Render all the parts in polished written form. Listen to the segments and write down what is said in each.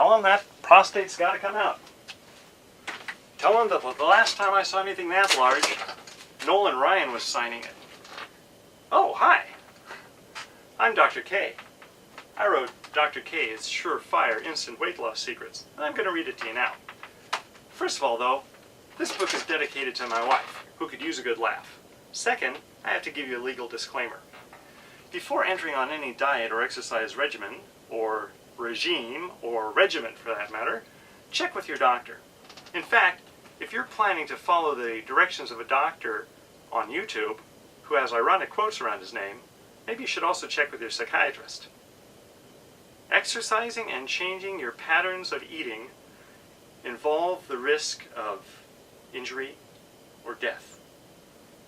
Tell him that prostate's got to come out. Tell him that the last time I saw anything that large, Nolan Ryan was signing it. Oh, hi. I'm Dr. K. I wrote Dr. K's Surefire Instant Weight Loss Secrets, and I'm going to read it to you now. First of all, though, this book is dedicated to my wife, who could use a good laugh. Second, I have to give you a legal disclaimer. Before entering on any diet or exercise regimen, or regime, or regiment for that matter, check with your doctor. In fact, if you're planning to follow the directions of a doctor on YouTube, who has ironic quotes around his name, maybe you should also check with your psychiatrist. Exercising and changing your patterns of eating involve the risk of injury or death.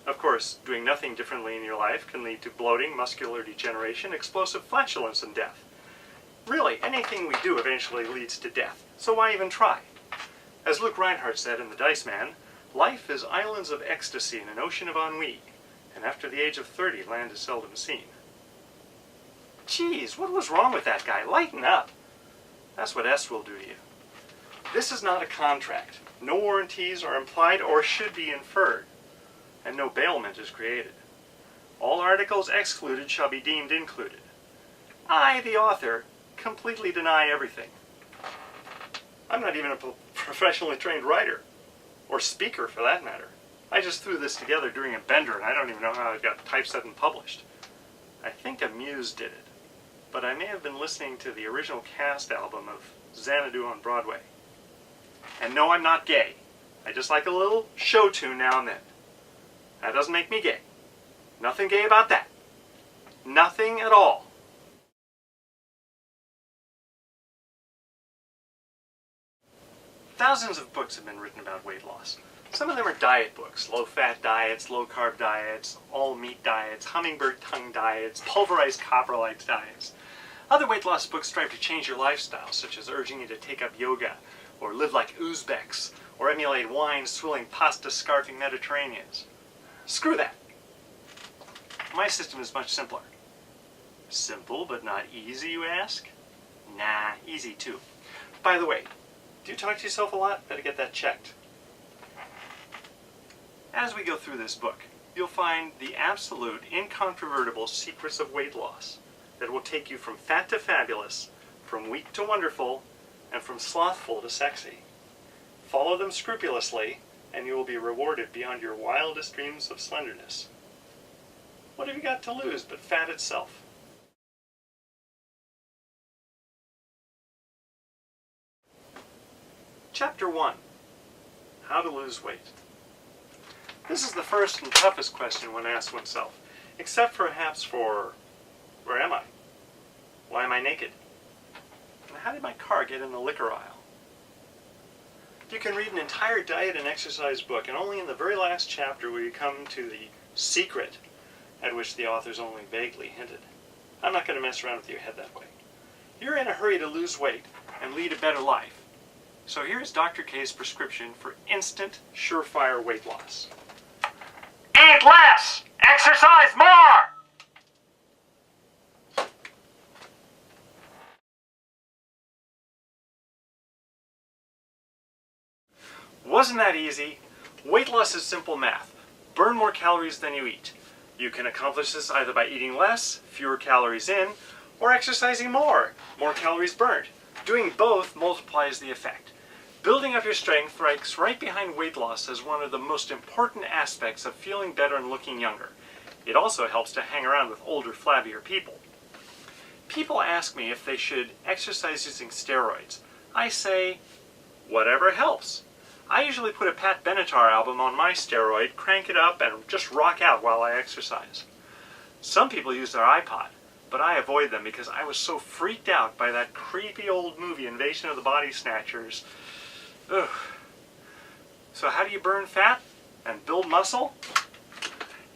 Of course, doing nothing differently in your life can lead to bloating, muscular degeneration, explosive flatulence, and death. Really, anything we do eventually leads to death, so why even try? As Luke Reinhardt said in The Dice Man, life is islands of ecstasy in an ocean of ennui, and after the age of 30, land is seldom seen. Geez, what was wrong with that guy? Lighten up. That's what S will do to you. This is not a contract. No warranties are implied or should be inferred, and no bailment is created. All articles excluded shall be deemed included. I, the author, completely deny everything. I'm not even a professionally trained writer, or speaker for that matter. I just threw this together during a bender, and I don't even know how it got typeset and published. I think Amuse did it, but I may have been listening to the original cast album of Xanadu on Broadway. And no, I'm not gay. I just like a little show tune now and then. That doesn't make me gay. Nothing gay about that. Nothing at all. Thousands of books have been written about weight loss. Some of them are diet books, low-fat diets, low-carb diets, all-meat diets, hummingbird tongue diets, pulverized coprolite diets. Other weight loss books strive to change your lifestyle, such as urging you to take up yoga, or live like Uzbeks, or emulate wine-swilling, pasta-scarfing Mediterraneans. Screw that. My system is much simpler. Simple, but not easy, you ask? Nah, easy too. By the way, do you talk to yourself a lot? Better get that checked. As we go through this book, you'll find the absolute, incontrovertible secrets of weight loss that will take you from fat to fabulous, from weak to wonderful, and from slothful to sexy. Follow them scrupulously, and you will be rewarded beyond your wildest dreams of slenderness. What have you got to lose but fat itself? Chapter 1. How to lose weight. This is the first and toughest question one asks oneself, except perhaps for, where am I? Why am I naked? And how did my car get in the liquor aisle? You can read an entire diet and exercise book, and only in the very last chapter will you come to the secret at which the author's only vaguely hinted. I'm not going to mess around with your head that way. You're in a hurry to lose weight and lead a better life. So here's Dr. K's prescription for instant, surefire weight loss. Eat less! Exercise more! Wasn't that easy? Weight loss is simple math. Burn more calories than you eat. You can accomplish this either by eating less, fewer calories in, or exercising more calories burned. Doing both multiplies the effect. Building up your strength ranks right behind weight loss as one of the most important aspects of feeling better and looking younger. It also helps to hang around with older, flabbier people. People ask me if they should exercise using steroids. I say, whatever helps. I usually put a Pat Benatar album on my steroid, crank it up, and just rock out while I exercise. Some people use their iPod, but I avoid them because I was so freaked out by that creepy old movie, Invasion of the Body Snatchers. Ugh. So how do you burn fat and build muscle?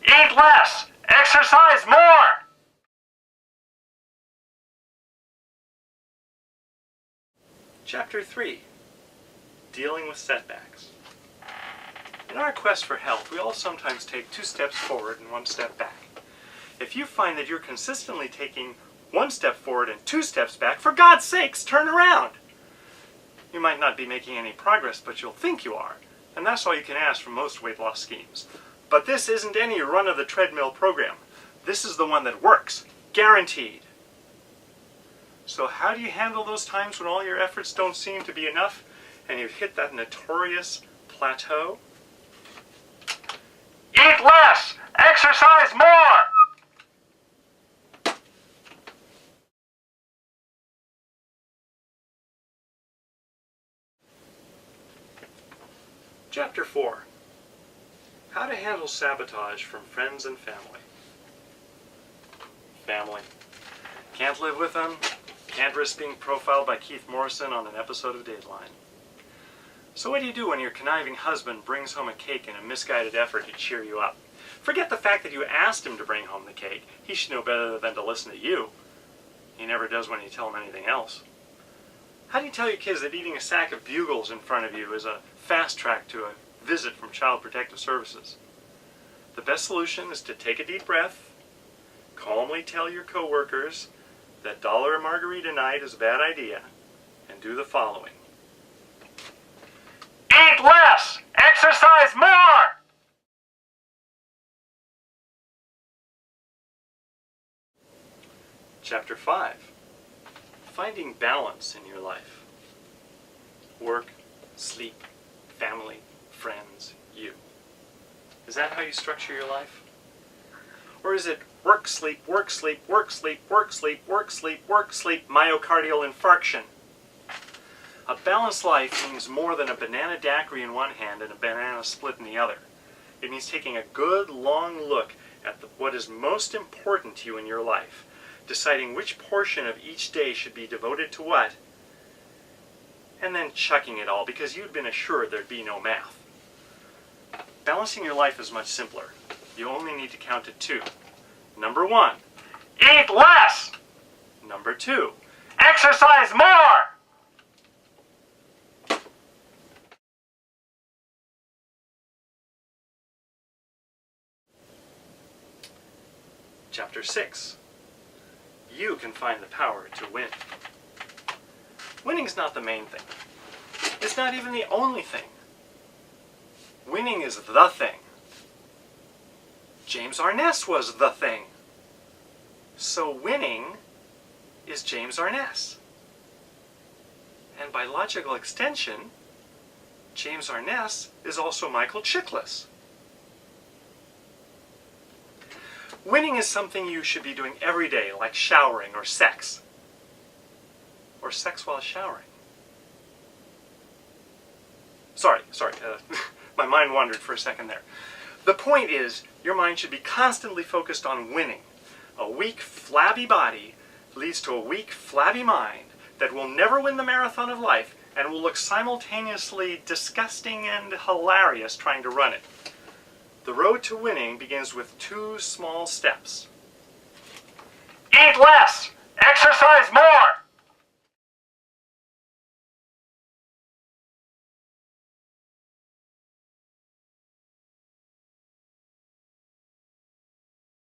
Eat less! Exercise more! Chapter 3. Dealing with setbacks. In our quest for health, we all sometimes take 2 steps forward and 1 step back. If you find that you're consistently taking 1 step forward and 2 steps back, for God's sakes, turn around! You might not be making any progress, but you'll think you are. And that's all you can ask from most weight loss schemes. But this isn't any run-of-the-treadmill program. This is the one that works. Guaranteed. So how do you handle those times when all your efforts don't seem to be enough and you've hit that notorious plateau? Eat less! Exercise more! Chapter 4. How to handle sabotage from friends and family. Family. Can't live with them. Can't risk being profiled by Keith Morrison on an episode of Dateline. So what do you do when your conniving husband brings home a cake in a misguided effort to cheer you up? Forget the fact that you asked him to bring home the cake. He should know better than to listen to you. He never does when you tell him anything else. How do you tell your kids that eating a sack of Bugles in front of you is a fast track to a visit from Child Protective Services? The best solution is to take a deep breath, calmly tell your coworkers that dollar a margarita night is a bad idea, and do the following. Eat less! Exercise more! Chapter 5. Finding balance in your life. Work, sleep, family, friends, you. Is that how you structure your life? Or is it work, sleep, work, sleep, work, sleep, work, sleep, work, sleep, work, sleep, myocardial infarction? A balanced life means more than a banana daiquiri in one hand and a banana split in the other. It means taking a good long look at what is most important to you in your life, deciding which portion of each day should be devoted to what, and then chucking it all because you'd been assured there'd be no math. Balancing your life is much simpler. You only need to count to 2. Number 1, eat less! Number 2, exercise more! Chapter 6. You can find the power to win. Winning's not the main thing. It's not even the only thing. Winning is the thing. James Arness was the thing. So winning is James Arness. And by logical extension, James Arness is also Michael Chiklis. Winning is something you should be doing every day, like showering or sex. Or sex while showering. Sorry, my mind wandered for a second there. The point is, your mind should be constantly focused on winning. A weak, flabby body leads to a weak, flabby mind that will never win the marathon of life and will look simultaneously disgusting and hilarious trying to run it. The road to winning begins with 2 small steps. Eat less! Exercise more!